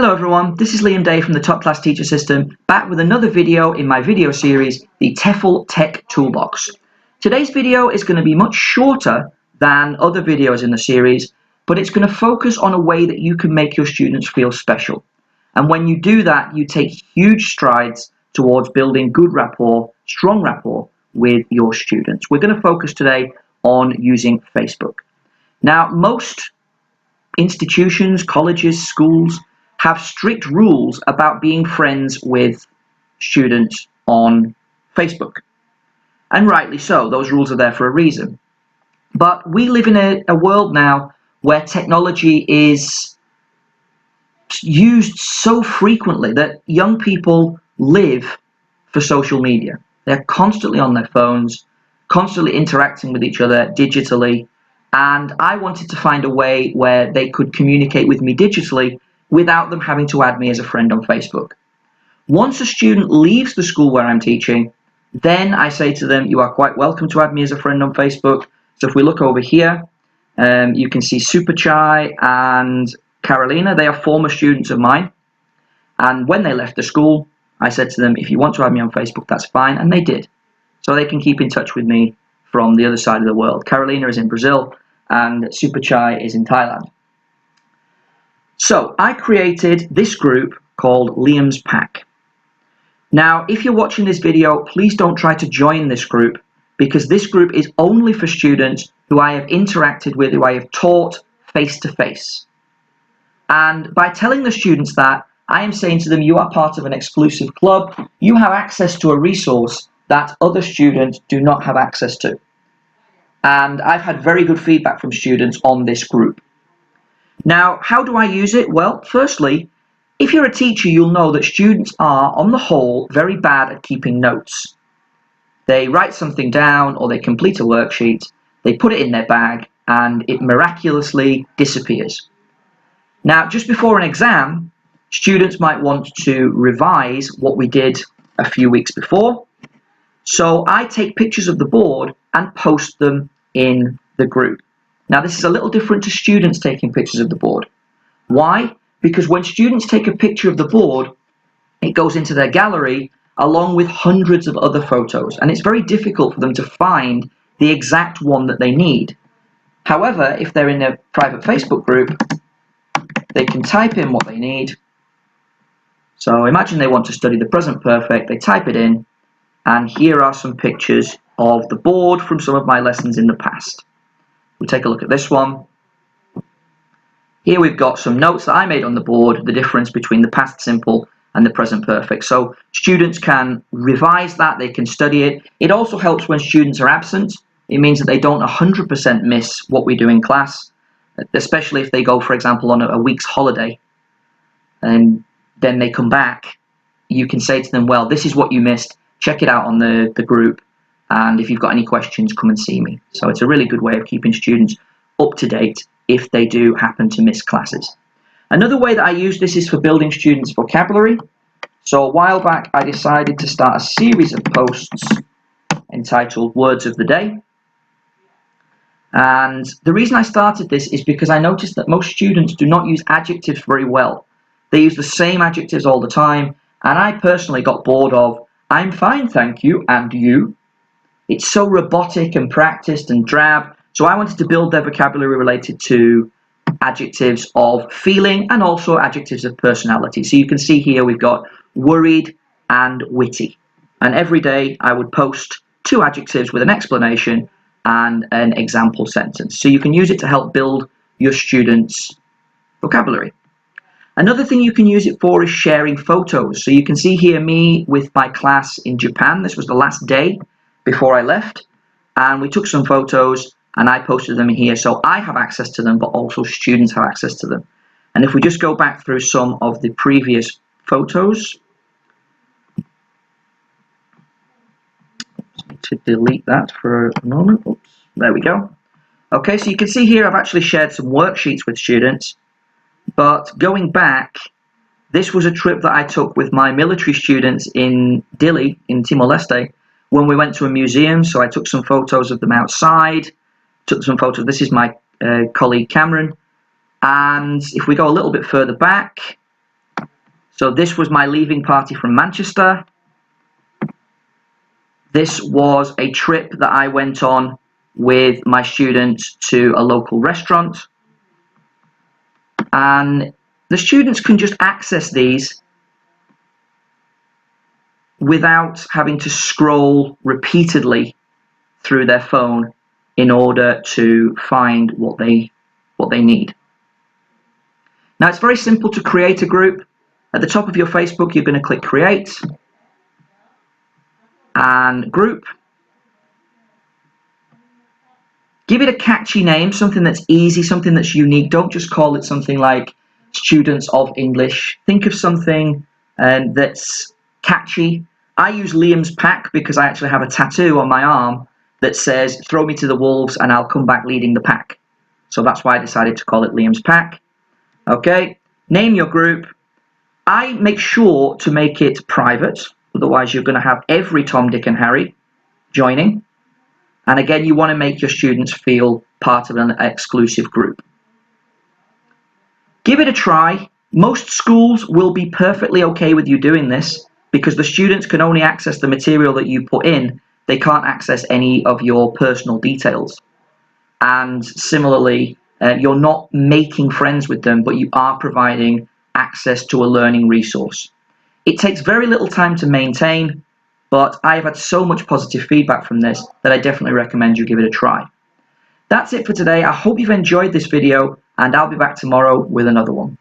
Hello everyone, this is Liam Day from the Top Class Teacher System, back with another video in my video series, the TEFL Tech Toolbox. Today's video is going to be much shorter than other videos in the series, but it's going to focus on a way that you can make your students feel special. And when you do that, you take huge strides towards building good rapport, strong rapport with your students. We're going to focus today on using Facebook. Now, most institutions, colleges, schools have strict rules about being friends with students on Facebook. And rightly so, those rules are there for a reason. But we live in a world now where technology is used so frequently that young people live for social media. They're constantly on their phones, constantly interacting with each other digitally. And I wanted to find a way where they could communicate with me digitally without them having to add me as a friend on Facebook. Once a student leaves the school where I'm teaching, then I say to them, you are quite welcome to add me as a friend on Facebook. So if we look over here, you can see Super Chai and Carolina. They are former students of mine. And when they left the school, I said to them, if you want to add me on Facebook, that's fine. And they did. So they can keep in touch with me from the other side of the world. Carolina is in Brazil and Super Chai is in Thailand. So I created this group called Liam's Pack. Now, if you're watching this video, please don't try to join this group, because this group is only for students who I have interacted with, who I have taught face-to-face. And by telling the students that, I am saying to them, you are part of an exclusive club. You have access to a resource that other students do not have access to. And I've had very good feedback from students on this group. Now, how do I use it? Well, firstly, if you're a teacher, you'll know that students are, on the whole, very bad at keeping notes. They write something down or they complete a worksheet, they put it in their bag, and it miraculously disappears. Now, just before an exam, students might want to revise what we did a few weeks before. So I take pictures of the board and post them in the group. Now, this is a little different to students taking pictures of the board. Why? Because when students take a picture of the board, it goes into their gallery along with hundreds of other photos, and it's very difficult for them to find the exact one that they need. However, if they're in a private Facebook group, they can type in what they need. So imagine they want to study the present perfect, they type it in, and here are some pictures of the board from some of my lessons in the past. We'll take a look at this one. Here we've got some notes that I made on the board, the difference between the past simple and the present perfect. So students can revise that, they can study it. It also helps when students are absent. It means that they don't 100% miss what we do in class, especially if they go, for example, on a week's holiday and then they come back. You can say to them, well, this is what you missed. Check it out on the group. And if you've got any questions, come and see me. So it's a really good way of keeping students up to date if they do happen to miss classes. Another way that I use this is for building students' vocabulary. So a while back, I decided to start a series of posts entitled Words of the Day. And the reason I started this is because I noticed that most students do not use adjectives very well. They use the same adjectives all the time. And I personally got bored of, I'm fine, thank you, and you. It's so robotic and practiced and drab. So I wanted to build their vocabulary related to adjectives of feeling and also adjectives of personality. So you can see here we've got worried and witty. And every day I would post 2 adjectives with an explanation and an example sentence. So you can use it to help build your students' vocabulary. Another thing you can use it for is sharing photos. So you can see here me with my class in Japan. This was the last day before I left, and we took some photos and I posted them here, so I have access to them, but also students have access to them. And if we just go back through some of the previous photos, to delete that for a moment. Oops, there we go. Okay, so you can see here I've actually shared some worksheets with students, but going back, this was a trip that I took with my military students in Dili, in Timor-Leste, when we went to a museum. So I took some photos of them outside, took some photos. This is my colleague Cameron. And if we go a little bit further back, So this was my leaving party from Manchester. This was a trip that I went on with my students to a local restaurant. And the students can just access these without having to scroll repeatedly through their phone in order to find what they need. Now it's very simple to create a group. At the top of your Facebook, you're going to click Create and Group. Give it a catchy name, something that's easy, something that's unique. Don't just call it something like Students of English. Think of something that's catchy. I use Liam's Pack because I actually have a tattoo on my arm that says, "Throw me to the wolves and I'll come back leading the pack." So that's why I decided to call it Liam's Pack. Okay, name your group. I make sure to make it private, otherwise you're going to have every Tom, Dick and Harry joining. And again, you want to make your students feel part of an exclusive group. Give it a try. Most schools will be perfectly okay with you doing this because the students can only access the material that you put in. They can't access any of your personal details. And similarly, you're not making friends with them, but you are providing access to a learning resource. It takes very little time to maintain, but I've had so much positive feedback from this that I definitely recommend you give it a try. That's it for today. I hope you've enjoyed this video, and I'll be back tomorrow with another one.